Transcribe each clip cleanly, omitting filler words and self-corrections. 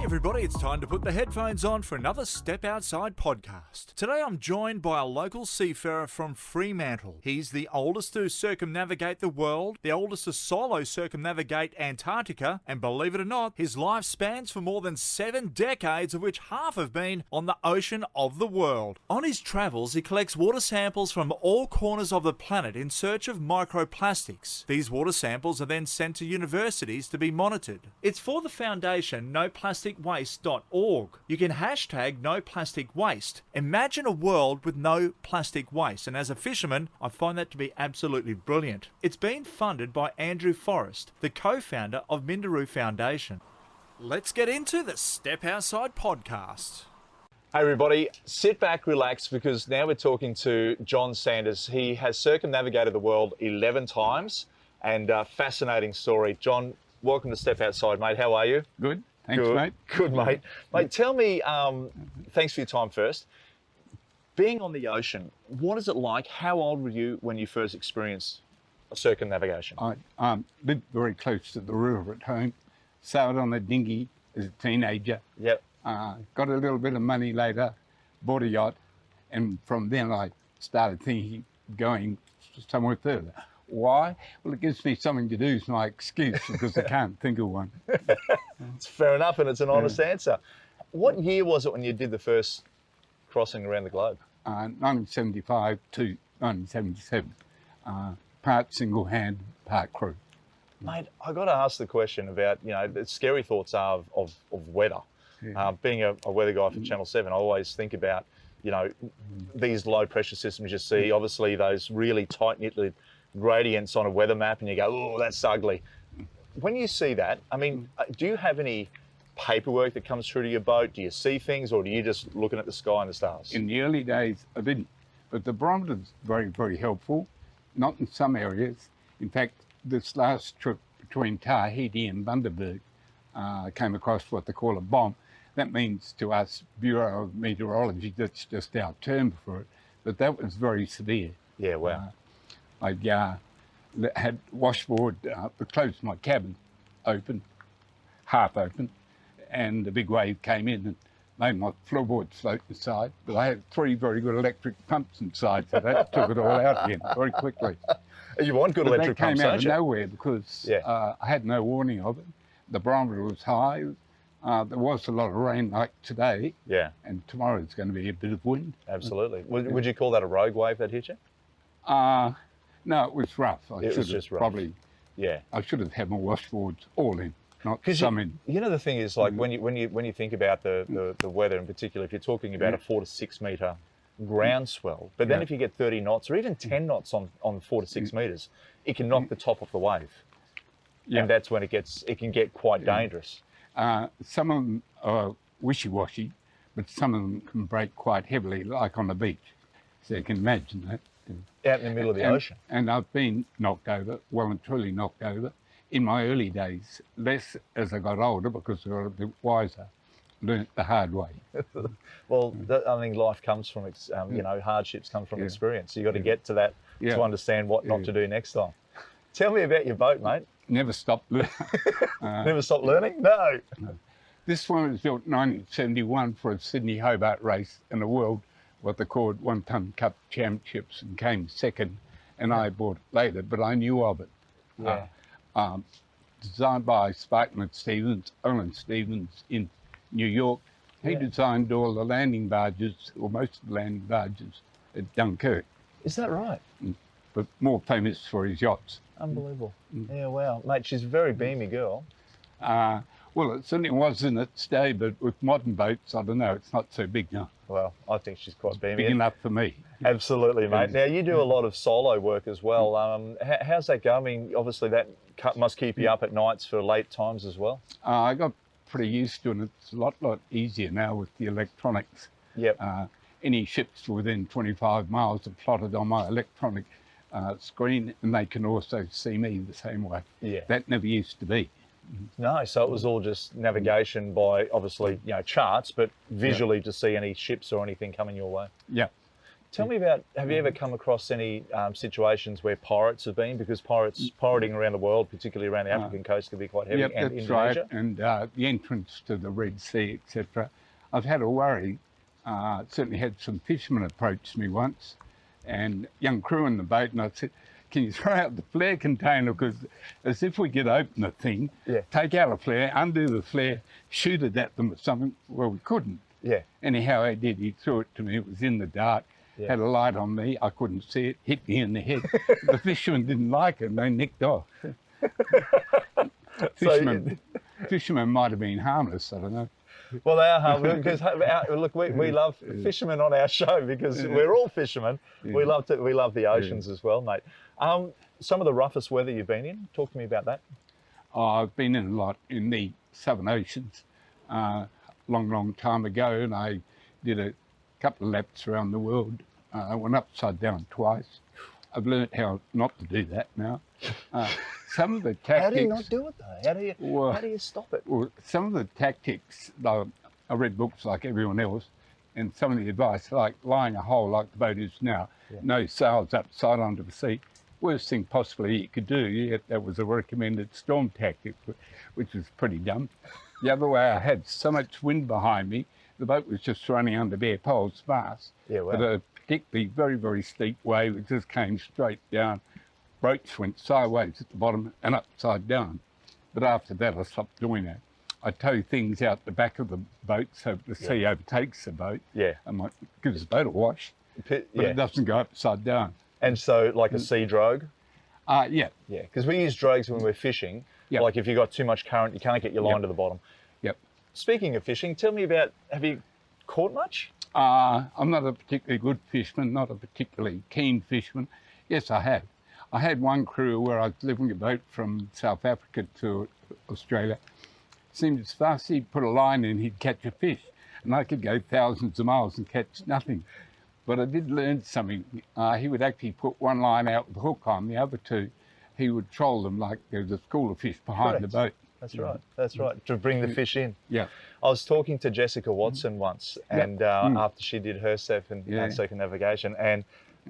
everybody, it's time to put the headphones on for another Step Outside podcast. Today I'm joined by a local seafarer from Fremantle. He's the oldest to circumnavigate the world, the oldest to solo circumnavigate Antarctica, and believe it or not, his life spans for more than 7 decades, of which half have been on the ocean of the world. On his travels, he collects water samples from all corners of the planet in search of microplastics. These water samples are then sent to universities to be monitored. It's for the foundation NoPlasticWaste.org. You can hashtag NoPlasticWaste. Imagine a world with no plastic waste, and as a fisherman, I find that to be absolutely brilliant. It's been funded by Andrew Forrest, the co-founder of Minderoo Foundation. Let's get into the Step Outside podcast. Hey everybody, sit back, relax, because now we're talking to John Sanders. He has circumnavigated the world 11 times, and fascinating story. John, welcome to Step Outside, mate. How are you? Good. Thanks, Good. mate. Good, mate. Mate, tell me, thanks for your time first. Being on the ocean, what is it like? How old were you when you first experienced a circumnavigation? I lived very close to the river at home, sailed on a dinghy as a teenager. Yep. Got a little bit of money later, bought a yacht, and from then I started thinking going somewhere further. Why? Well, it gives me something to do is my excuse, because I can't think of one. It's fair enough, and it's an honest answer. What year was it when you did the first crossing around the globe? 1975 to 1977. Part single hand, part crew. Mate, I got to ask the question about, the scary thoughts are of weather. Yeah. Being a weather guy for Channel 7, I always think about, these low pressure systems you see, obviously those really tight-knit gradients on a weather map, and you go, oh, that's ugly. When you see that, do you have any paperwork that comes through to your boat? Do you see things, or do you just looking at the sky and the stars? In the early days, I didn't, but the barometer's very, very helpful, not in some areas. In fact, this last trip between Tahiti and Bundaberg, I came across what they call a bomb. That means to us, Bureau of Meteorology, that's just our term for it, but that was very severe. Yeah, wow. I had washboard, closed my cabin open, half open, and the big wave came in and made my floorboard float inside. But I had 3 very good electric pumps inside, so that took it all out again very quickly. You want good electric pumps, don't you? That came out don't of you? nowhere because I had no warning of it. The barometer was high. There was a lot of rain like today. Yeah. And tomorrow's going to be a bit of wind. Absolutely. Would you call that a rogue wave that hit you? No, it was rough. It was just rough. Probably. Yeah. I should have had my washboards all in, not 'Cause some in. The thing is, like when you think about the weather in particular, if you're talking about a 4 to 6 metre ground swell, but then if you get 30 knots or even 10 knots on 4 to 6 metres, it can knock the top off the wave. Yeah. And that's when it can get quite dangerous. Some of them are wishy-washy, but some of them can break quite heavily, like on the beach. So you can imagine that. Out in the middle of the ocean. And I've been knocked over, well and truly knocked over, in my early days, less as I got older because I got a bit wiser, learnt the hard way. Well, I think life comes from, hardships come from experience. So you've got to get to that to understand what not to do next time. Tell me about your boat, mate. Never stopped learning. Never stopped learning? No. This one was built in 1971 for a Sydney Hobart race in the world, what they called One-Ton Cup Championships, and came second, and I bought it later, but I knew of it. Yeah. Designed by Sparkman Stevens, Owen Stevens in New York. He designed all the landing barges, or most of the landing barges at Dunkirk. Is that right? But more famous for his yachts. Unbelievable. Yeah, wow. Mate, she's a very beamy girl. Well, it certainly was in its day, but with modern boats, I don't know, it's not so big now. Well, I think she's quite beamy. Big enough for me. Absolutely, mate. Now, you do a lot of solo work as well. How's that going? Obviously, that must keep you up at nights for late times as well. I got pretty used to it. It's a lot easier now with the electronics. Yep. Any ships within 25 miles are plotted on my electronic screen, and they can also see me the same way. Yeah. That never used to be. No, so it was all just navigation by, obviously, charts, but visually to see any ships or anything coming your way. Yeah. Tell me about, have you ever come across any situations where pirates have been? Because pirating around the world, particularly around the African coast, can be quite heavy. Yep, And that's Indonesia. right. And the entrance to the Red Sea, etc. I've had a worry. Certainly had some fishermen approach me once, and young crew in the boat, and I said, can you throw out the flare container? Because as if we could open the thing, take out a flare, undo the flare, shoot it at them or something. Well, we couldn't. Yeah. Anyhow, I did. He threw it to me. It was in the dark. Yeah. Had a light on me. I couldn't see it. Hit me in the head. The fishermen didn't like it. And they nicked off. Fishermen might have been harmless. I don't know. Well, they are harmless because look, we love fishermen on our show because we're all fishermen. We love the oceans as well, mate. Some of the roughest weather you've been in. Talk to me about that. I've been in a lot in the Southern Oceans. Long time ago, and I did a couple of laps around the world. I went upside down twice. I've learnt how not to do that now. Some of the tactics... How do you not do it though? How do you stop it? Well, some of the tactics, I read books like everyone else, and some of the advice, like lying a hole like the boat is now, no sails upside onto the sea. Worst thing possibly you could do, yet that was a recommended storm tactic, which was pretty dumb. The other way, I had so much wind behind me, the boat was just running under bare poles fast. Yeah, wow. But a particularly very, very steep wave, it just came straight down. Boats went sideways at the bottom and upside down. But after that, I stopped doing that. I tow things out the back of the boat so the sea overtakes the boat. Yeah. And gives the boat a wash, but it doesn't go upside down. And so, like a sea drogue? Yeah. Yeah, because we use drogues when we're fishing. Yep. Like if you've got too much current, you can't get your line to the bottom. Yep. Speaking of fishing, tell me about, have you caught much? I'm not a particularly good fisherman, not a particularly keen fisherman. Yes, I have. I had one crew where I was living a boat from South Africa to Australia. Seemed as fast as he'd put a line in, he'd catch a fish. And I could go thousands of miles and catch nothing. But I did learn something. He would actually put one line out with a hook on, the other two, he would troll them like there was a school of fish behind the boat. That's right. That's right. To bring the fish in. Yeah. I was talking to Jessica Watson once, and after she did her circumnavigation, and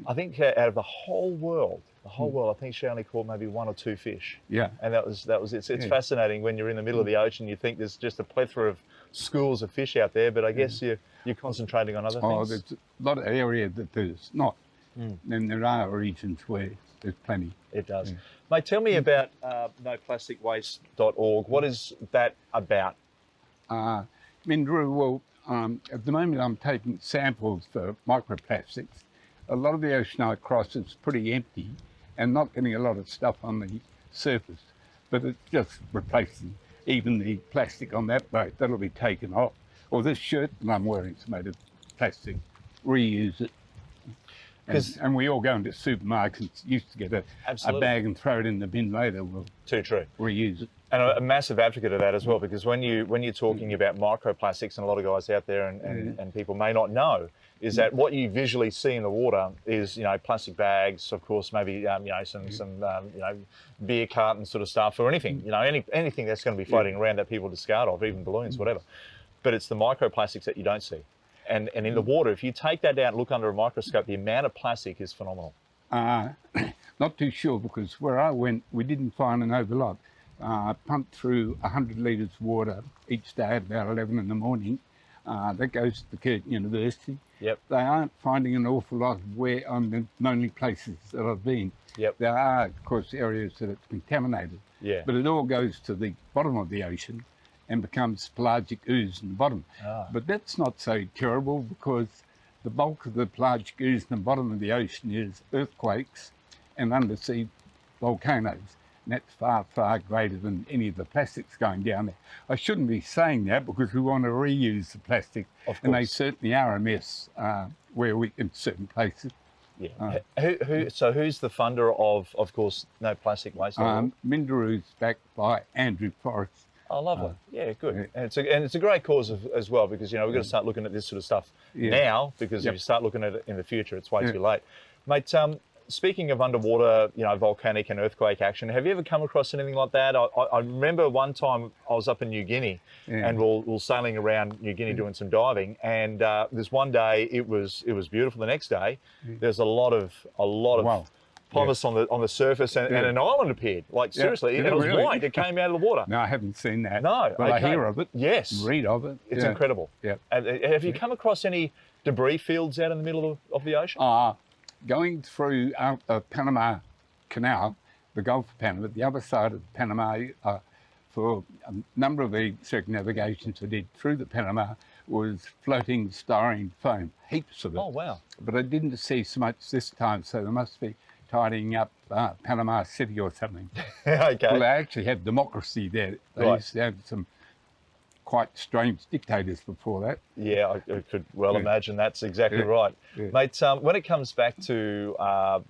I think out of the whole world, I think she only caught maybe 1 or 2 fish. Yeah. And that was it. It's fascinating when you're in the middle of the ocean. You think there's just a plethora of schools of fish out there, but I guess you're concentrating on other things. Oh, there's a lot of area that there's not. And there are regions where there's plenty. It does. Mate, tell me about noplasticwaste.org. What is that about? Mindru, well, at the moment I'm taking samples for microplastics. A lot of the ocean I cross is pretty empty and not getting a lot of stuff on the surface, but it's just replacing even the plastic on that boat. That'll be taken off. Or this shirt that I'm wearing is made of plastic. Reuse it. And we all go into supermarkets and used to get a bag and throw it in the bin later. We'll Too true. Reuse it. And a massive advocate of that as well, because when you're talking about microplastics, and a lot of guys out there and people may not know, is that what you visually see in the water is, plastic bags, of course, maybe, some beer carton sort of stuff or anything, anything that's going to be floating around that people discard of, even balloons, whatever. But it's the microplastics that you don't see. And in the water, if you take that out and look under a microscope, the amount of plastic is phenomenal. Not too sure, because where I went, we didn't find an overlap. I pumped through 100 litres of water each day at about 11 in the morning. That goes to the Curtin University. Yep. They aren't finding an awful lot of where I'm the only places that I've been. Yep. There are, of course, areas that it's contaminated. Yeah. But it all goes to the bottom of the ocean and becomes pelagic ooze in the bottom. But that's not so terrible, because the bulk of the pelagic ooze in the bottom of the ocean is earthquakes and undersea volcanoes. And that's far, far greater than any of the plastics going down there. I shouldn't be saying that, because we want to reuse the plastic. Of course. And they certainly are a mess where we in certain places. Yeah. Who's the funder of course, No Plastic Waste? Mindaru's backed by Andrew Forrest. Oh, lovely. Yeah, good. And it's a great cause as well, because we've got to start looking at this sort of stuff now, because if you start looking at it in the future, it's way too late. Mate, speaking of underwater, volcanic and earthquake action, have you ever come across anything like that? I remember one time I was up in New Guinea, and we were sailing around New Guinea doing some diving, and this one day it was beautiful. The next day, there's a lot of pumice on the surface, and an island appeared. Like seriously, and it was white. It came out of the water. No, I haven't seen that. No, but I hear of it. Yes, read of it. It's incredible. Yeah. Have you come across any debris fields out in the middle of the ocean? Going through the Panama Canal, the Gulf of Panama, the other side of Panama, for a number of the circumnavigations I did through the Panama, was floating styrene foam, heaps of it. Oh, wow. But I didn't see so much this time, so they must be tidying up Panama City or something. Okay. Well, they actually have democracy there. They used to have some quite strange dictators before that. Yeah, I could well imagine that's exactly right. Yeah. Mate, when it comes back to,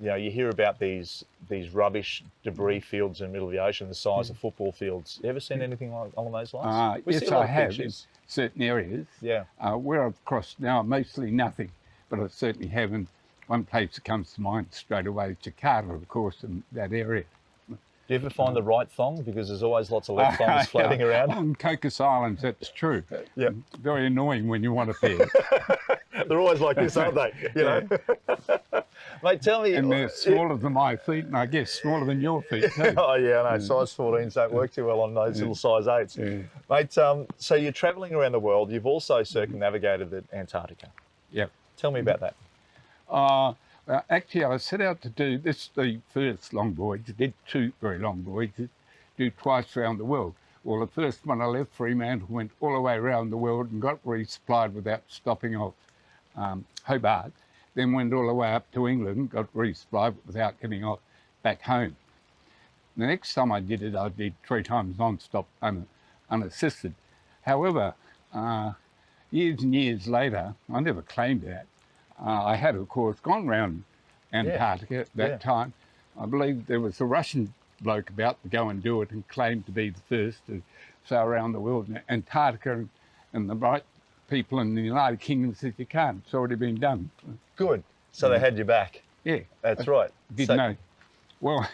you hear about these rubbish debris fields in the middle of the ocean, the size of football fields. You ever seen anything along those lines? Yes, I have in certain areas. Yeah. Where I've crossed now, mostly nothing, but I certainly haven't. One place that comes to mind straight away is Jakarta, of course, in that area. Do you ever find the right thong? Because there's always lots of left thongs floating around. On Cocos Islands, that's true. Yeah. Very annoying when you want a pair. They're always like this, aren't they? You know? Mate, tell me. And they're smaller than my feet, and I guess smaller than your feet too. Oh yeah, I know. Size 14s don't work too well on those little size 8s. Yeah. Mate, so you're travelling around the world. You've also circumnavigated Antarctica. Yep. Tell me about that. Actually, I set out to do this, the first long voyage. I did 2 very long voyages, do twice around the world. Well, the first one I left Fremantle, went all the way around the world and got resupplied without stopping off Hobart. Then went all the way up to England, got resupplied without getting off back home. The next time I did it, I did 3 times non-stop, unassisted. However, years and years later, I never claimed that. I had, of course, gone round Antarctica at that time. I believe there was a Russian bloke about to go and do it and claimed to be the first to sail around the world in Antarctica, and the right people in the United Kingdom said, you can't, it's already been done. Good. So they had you back. Yeah. That's right. Didn't know. Well,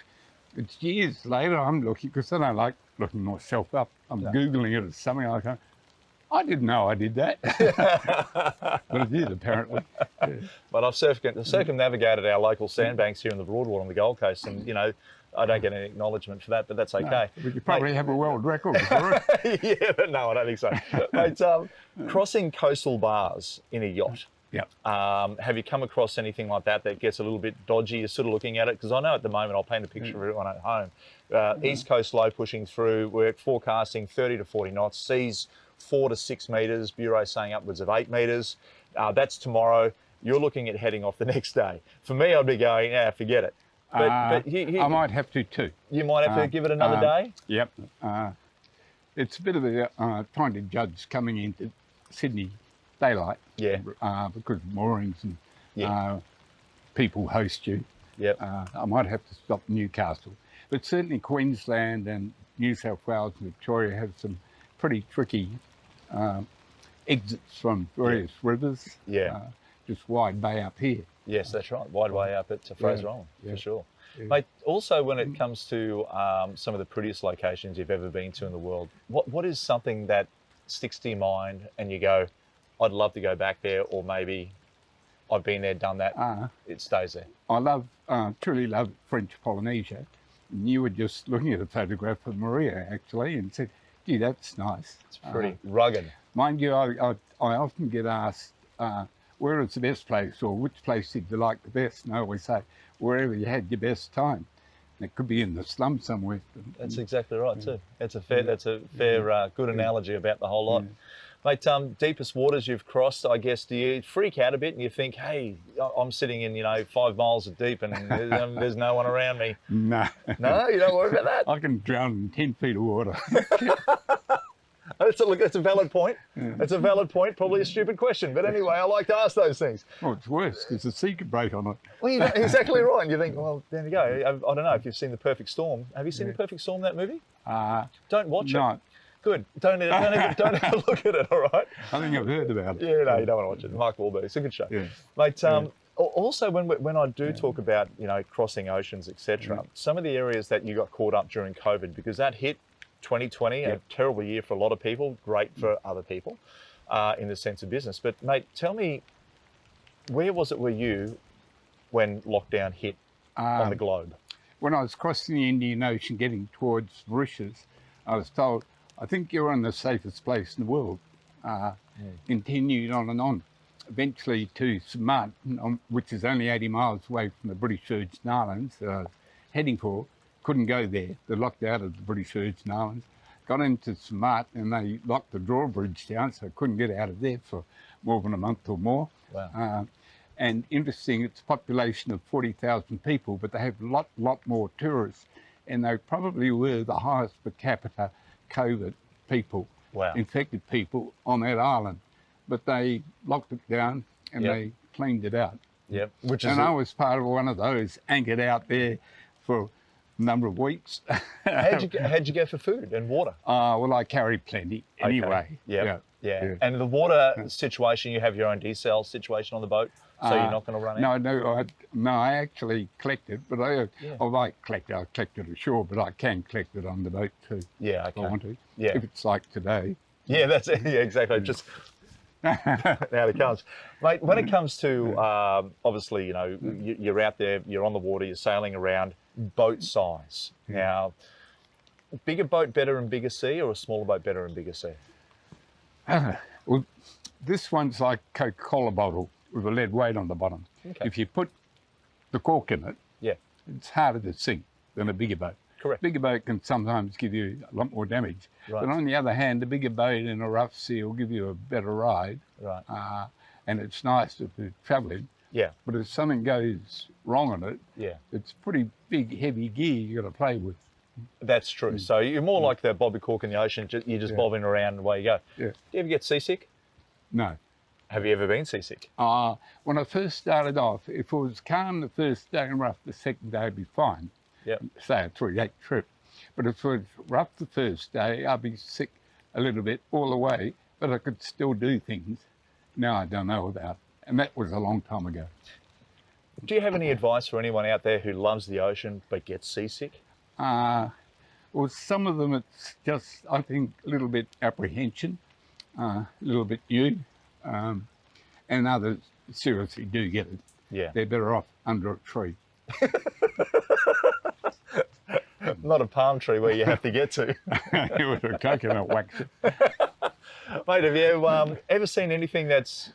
it's years later I'm looking, because I don't like looking myself up. I'm Googling it or something like that. I didn't know I did that, but I did apparently. Yeah. But I've circumnavigated our local sandbanks here in the Broadwater on the Gold Coast, and I don't get any acknowledgement for that, but that's okay. No, you probably have a world record for it. Yeah, but no, I don't think so. Mate, crossing coastal bars in a yacht. Yep. Have you come across anything like that gets a little bit dodgy? You're sort of looking at it, because I know at the moment, I'll paint a picture of everyone at home. East coast low pushing through, we're forecasting 30 to 40 knots, seas 4 to 6 metres, Bureau saying upwards of 8 metres. That's tomorrow. You're looking at heading off the next day. For me, I'd be going, forget it. But I might have to too. You might have to give it another day? Yep. It's a bit of a trying to judge coming into Sydney daylight. Yeah. Because moorings and people host you. Yep. I might have to stop Newcastle. But certainly Queensland and New South Wales and Victoria have some pretty tricky exits from various rivers. Yeah. Just Wide Bay up here. Yes, that's right. Wide Way up at Fraser Island, for sure. Yeah. Mate, also when it comes to some of the prettiest locations you've ever been to in the world, what is something that sticks to your mind and you go, I'd love to go back there, or maybe I've been there, done that, it stays there? I truly love French Polynesia. And you were just looking at a photograph of Maria, actually, and said, gee, that's nice. It's pretty rugged. Mind you, I often get asked, where is the best place, or which place did you like the best? And I always say, wherever you had your best time. And it could be in the slum somewhere. That's exactly right too. That's a fair, good analogy about the whole lot. Yeah. Mate, deepest waters you've crossed, I guess, do you freak out a bit and you think, hey, I'm sitting in, 5 miles of deep and there's no one around me? No. No, you don't worry about that? I can drown in 10 feet of water. That's a valid point. Yeah. It's a valid point, probably a stupid question. But anyway, I like to ask those things. Well, it's worse because the sea could break on it. Well, you're exactly right. And you think, well, there you go. I don't know if you've seen The Perfect Storm. Have you seen The Perfect Storm, that movie? Don't watch it. Good. Don't have a look at it, all right? I think I've heard about it. Yeah, no, you don't want to watch it. Mark Wahlberg. It's a good show. Yeah. Mate, Also, when I do talk about, you know, crossing oceans, etc., some of the areas that you got caught up during COVID, because that hit 2020, a terrible year for a lot of people, great for other people in the sense of business. But mate, tell me, where was it were you when lockdown hit on the globe? When I was crossing the Indian Ocean getting towards Mauritius, I was told, I think you're in the safest place in the world. Continued on and on. Eventually to Samoa, which is only 80 miles away from the British Virgin Islands that I was heading for. Couldn't go there. They locked out of the British Virgin Islands. Got into Samoa and they locked the drawbridge down, so I couldn't get out of there for more than a month or more. Wow. And interesting, it's a population of 40,000 people, but they have a lot more tourists, and they probably were the highest per capita COVID people, infected people on that island. But they locked it down and they cleaned it out. Yep. I was part of one of those, anchored out there for a number of weeks. How'd you go for food and water? Well, I carried plenty anyway. Yeah. And the water situation, you have your own desal situation on the boat, so you're not going to run out? No, I actually collected, but I collected ashore, but I can collect it on the boat too. Yeah, if I want to. Yeah. If it's like today. Yeah, that's it. Yeah, exactly. Just now it comes. Mate, when it comes to, obviously, you know, you're out there, you're on the water, you're sailing around, boat size. Now, bigger boat better and bigger sea, or a smaller boat better and bigger sea? Well, this one's like a Coca-Cola bottle with a lead weight on the bottom. Okay. If you put the cork in it, it's harder to sink than a bigger boat. Correct. Bigger boat can sometimes give you a lot more damage. Right. But on the other hand, the bigger boat in a rough sea will give you a better ride. Right. And it's nice if you're travelling. Yeah. But if something goes wrong on it, it's pretty big, heavy gear you got to play with. That's true. So you're more like the Bobby Cork in the ocean. You're just bobbing around and away you go. Yeah. Do you ever get seasick? No. Have you ever been seasick? When I first started off, if it was calm the first day and rough the second day, I'd be fine. Yeah. Say a 3-8 trip. But if it was rough the first day, I'd be sick a little bit all the way, but I could still do things. Now I don't know about. And that was a long time ago. Do you have any advice for anyone out there who loves the ocean but gets seasick? Well, some of them it's just, I think, a little bit apprehension, a little bit new, and others seriously do get it. Yeah. They're better off under a tree. Not a palm tree where you have to get to. With a coconut wax. Mate, have you ever seen anything that's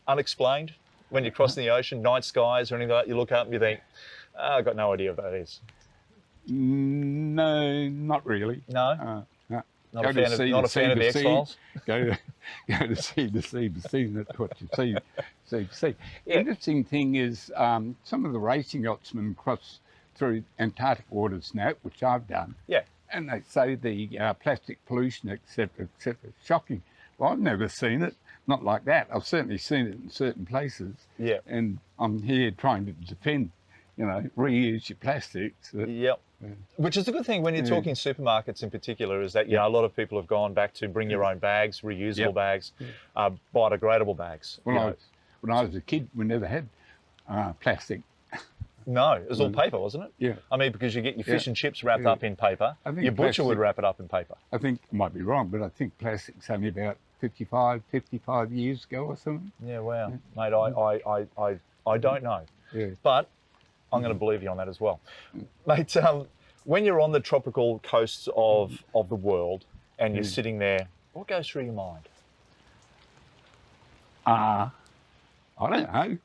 unexplained when you're crossing the ocean, night skies or anything like that? You look up and you think, I've got no idea what that is. No, not really. No? No. Not a fan of the X-Files? Go to see the sea, that's what you see. See. Yeah. Interesting thing is some of the racing yachtsmen cross through Antarctic waters now, which I've done. Yeah. And they say the plastic pollution, etc., shocking. Well, I've never seen it. Not like that. I've certainly seen it in certain places. Yeah. And I'm here trying to defend, reuse your plastics. Yep. Which is a good thing when you're talking supermarkets in particular, is that, a lot of people have gone back to bring your own bags, reusable bags, biodegradable bags. When I was a kid, we never had plastic. No, it was all paper, wasn't it? Yeah. I mean, because you get your fish and chips wrapped up in paper. I think your butcher would wrap it up in paper. I think, I might be wrong, but I think plastic's only about 55 years ago or something. Yeah, wow. Mate, I don't know. Yeah. But I'm going to believe you on that as well. Mate, when you're on the tropical coasts of the world and you're sitting there, what goes through your mind? I don't know.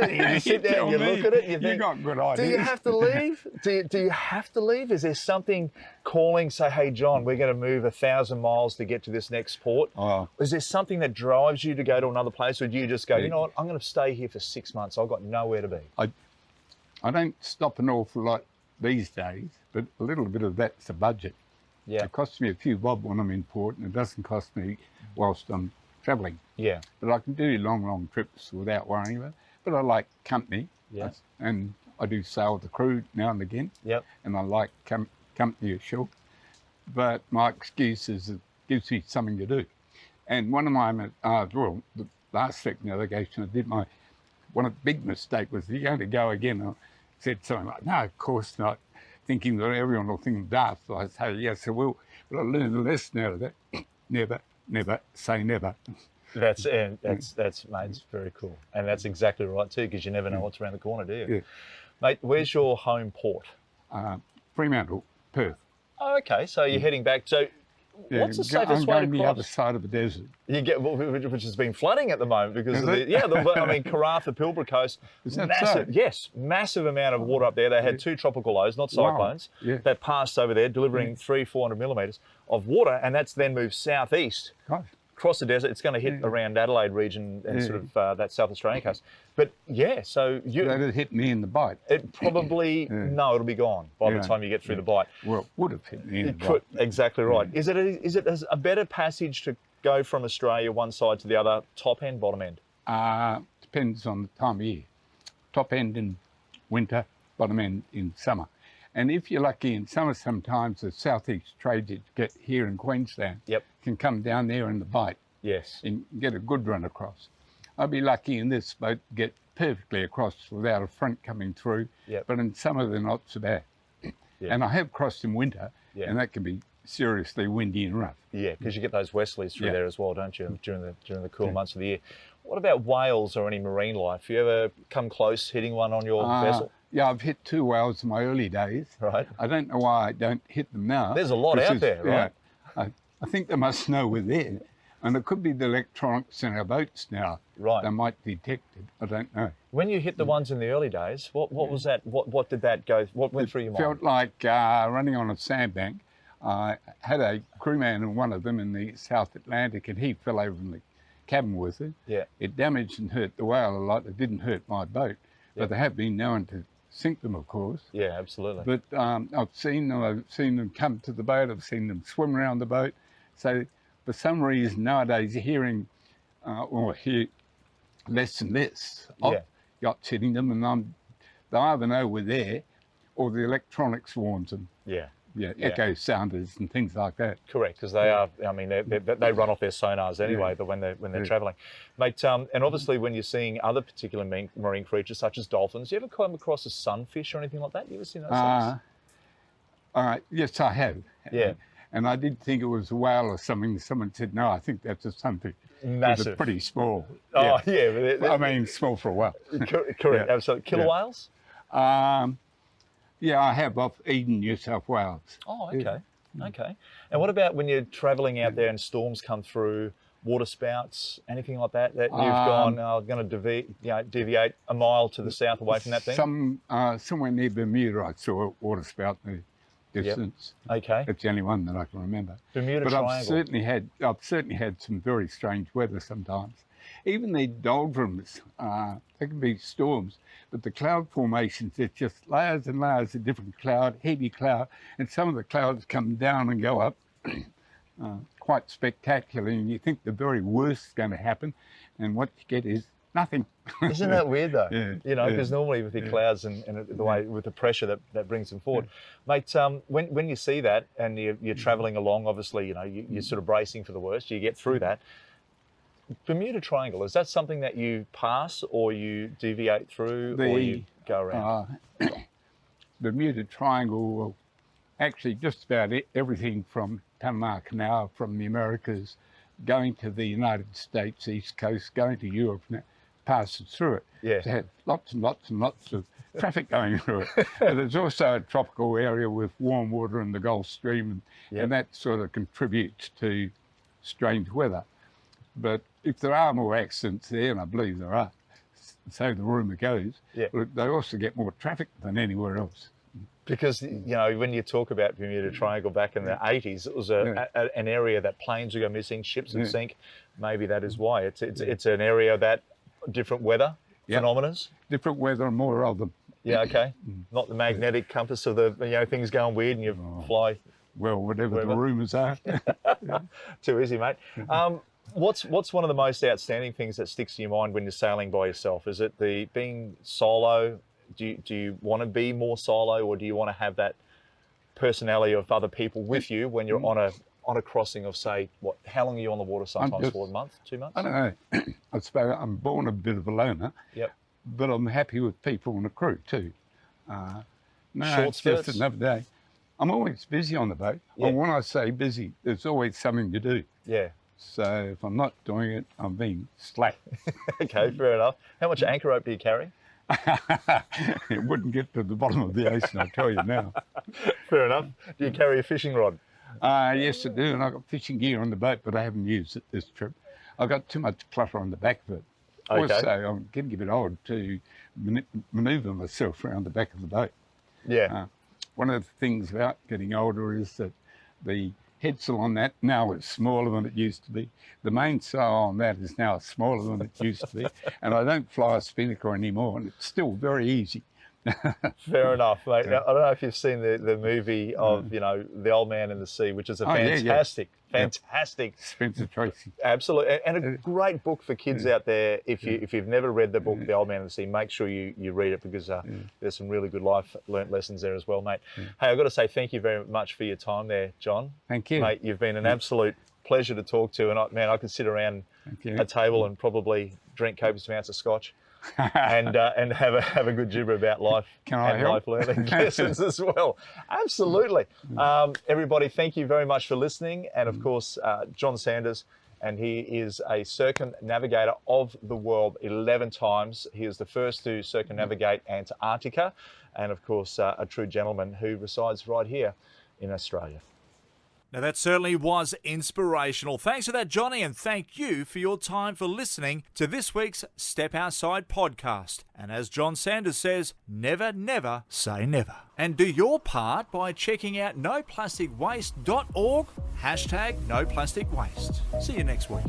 You sit there and you look at it and you think, you got good ideas. Do you have to leave? Do you have to leave? Is there something calling, say, hey, John, we're going to move 1,000 miles to get to this next port? Is there something that drives you to go to another place, or do you just go, you know what, I'm going to stay here for 6 months. I've got nowhere to be. I don't stop an awful lot these days, but a little bit of that's a budget. Yeah. It costs me a few bob when I'm in port, and it doesn't cost me whilst I'm travelling. Yeah. But I can do long trips without worrying about it. But I like company. Yes. And I do sail with the crew now and again. Yep. And I like company ashore. But my excuse is it gives me something to do. And one of my, the last circumnavigation, I did my one of the big mistake was, you're going to go again? I said something like, no, of course not, thinking that everyone will think I'm daft. I say, yes, I will, but I learned a lesson out of that. Never say never. That's mate, it's very cool. And that's exactly right too, because you never know what's around the corner, do you? Yeah. Mate, where's your home port? Fremantle, Perth. Oh, okay, so you're heading back. So Yeah, what's the safest way to I'm going cross? the other side of the desert. You get, which has been flooding at the moment because Is of it? I mean, Karratha, Pilbara coast, Is that massive, so? yes, massive amount of water up there. They had two tropical lows, not Wow. cyclones, Yeah. that passed over there, delivering 300-400 millimetres of water, and that's then moved southeast Gosh. across the desert. It's going to hit around Adelaide region and sort of that South Australian coast. But yeah, so That had hit me in the bite. it probably no, it'll be gone by the Yeah. time you get through the bite. Well, it would have hit me in the It bite. could, exactly right. Is it a better passage to go from Australia one side to the other, top end, bottom end? Depends on the time of year. Top end in winter, bottom end in summer. And if you're lucky in summer, sometimes the southeast trade that you get here in Queensland Yep. can come down there in the bight Yes. and get a good run across. I'd be lucky in this boat to get perfectly across without a front coming through, Yep. but in summer they're not so bad. Yeah. And I have crossed in winter, Yeah. and that can be seriously windy and rough. Yeah, because you get those westerlies through Yeah. there as well, don't you, during the cool months of the year. What about whales or any marine life? You ever come close hitting one on your vessel? Yeah, I've hit 2 whales in my early days. Right. I don't know why I don't hit them now. There's a lot out there, right? Yeah, I think they must know we're there. And it could be the electronics in our boats now. Right. They might detect it. I don't know. When you hit the ones in the early days, what was that? What did that go? What went through your mind? Felt like running on a sandbank. I had a crewman in one of them in the South Atlantic, and he fell over in the cabin with it. Yeah. It damaged and hurt the whale a lot. It didn't hurt my boat, Yeah. but they have been known to sink them, of course. Yeah, absolutely. But I've seen them come to the boat. I've seen them swim around the boat. So for some reason nowadays you're hearing or hear less and less of Yeah. yachts hitting them, and they either know we're there or the electronics warns them. yeah. Yeah, Yeah. echo sounders and things like that. Correct, because they are. I mean, they run off their sonars anyway. Yeah. But when they're Yeah. travelling, mate. And obviously, when you're seeing other particular marine creatures such as dolphins, you ever come across a sunfish or anything like that? You ever seen those things? Yes, I have. Yeah. And I did think it was a whale or something. Someone said, no, I think that's a sunfish. Massive. It's pretty small. Oh yeah, I mean, small for a whale. correct. Yeah. Absolutely. Killer Yeah. whales. Yeah, I have off Eden, New South Wales. Oh, okay. Yeah. Okay. And what about when you're travelling out there and storms come through, water spouts, anything like that? That you've gone, I'm going to deviate a mile to the south away from that thing. Somewhere near Bermuda, I saw a water spout in the distance. Okay. That's the only one that I can remember. Bermuda But Triangle. I've certainly had some very strange weather sometimes. Even the doldrums, they can be storms, but the cloud formations, it's just layers and layers of different cloud, heavy cloud, and some of the clouds come down and go up quite spectacularly, and you think the very worst is going to happen, and what you get is nothing. Isn't that weird though? Yeah, You know, yeah. because normally with the clouds and the way with the pressure that brings them forward, mate. When you see that and you're travelling along, obviously, you know, you're sort of bracing for the worst. You get through that. Bermuda Triangle, is that something that you pass or you deviate through or you go around? Bermuda Triangle, well, actually just about everything from Panama Canal, from the Americas, going to the United States, East Coast, going to Europe, and it passes through it. Yeah. It had lots and lots and lots of traffic going through it. But there's also a tropical area with warm water in the Gulf Stream, and that sort of contributes to strange weather. But if there are more accidents there, and I believe there are, so the rumour goes, they also get more traffic than anywhere else. Because, you know, when you talk about Bermuda Triangle back in the 80s, it was an area that planes would go missing, ships would sink. Maybe that is why. It's an area that different weather phenomena. Different weather and more of them. Yeah, okay. Not the magnetic compass of the, you know, things going weird and you fly. Well, whatever the rumours are. Too easy, mate. What's one of the most outstanding things that sticks to your mind when you're sailing by yourself? Is it the being solo? Do you want to be more solo, or do you want to have that personality of other people with you when you're on a crossing of, say, how long are you on the water sometimes for? A month, 2 months? I don't know. I suppose I'm born a bit of a loner. Yep. but I'm happy with people in the crew too. No, Short it's just spurts? another day. I'm always busy on the boat. Yeah. And when I say busy, there's always something to do. Yeah. So if I'm not doing it, I'm being slack. Okay, fair enough. How much anchor rope do you carry? It wouldn't get to the bottom of the ocean, I'll tell you now. Fair enough. Do you carry a fishing rod? Yes, I do, and I've got fishing gear on the boat, but I haven't used it this trip. I've got too much clutter on the back of it. Okay. Also, I'm getting a bit old to manoeuvre myself around the back of the boat. Yeah. One of the things about getting older is that the headsail on that now is smaller than it used to be. The mainsail on that is now smaller than it used to be. And I don't fly a spinnaker anymore, and it's still very easy. Fair enough, mate. Now, I don't know if you've seen the movie of, The Old Man in the Sea, which is a fantastic. Spencer Tracy. Absolutely, and a great book for kids out there. If you've never read the book, The Old Man in the Sea, make sure you read it, because there's some really good life learnt lessons there as well, mate. Hey, I've got to say thank you very much for your time there, John. Thank you. Mate, you've been an absolute pleasure to talk to, and I could sit around a table and probably drink copious amounts of scotch. and have a good gibber about life and life learning lessons as well. Absolutely. Everybody, thank you very much for listening. And of course, John Sanders, and he is a circumnavigator of the world 11 times. He is the first to circumnavigate Antarctica, and of course, a true gentleman who resides right here in Australia. Now, that certainly was inspirational. Thanks for that, Johnny, and thank you for your time for listening to this week's Step Outside podcast. And as John Sanders says, never, never say never. And do your part by checking out noplasticwaste.org, #NoPlasticWaste. See you next week.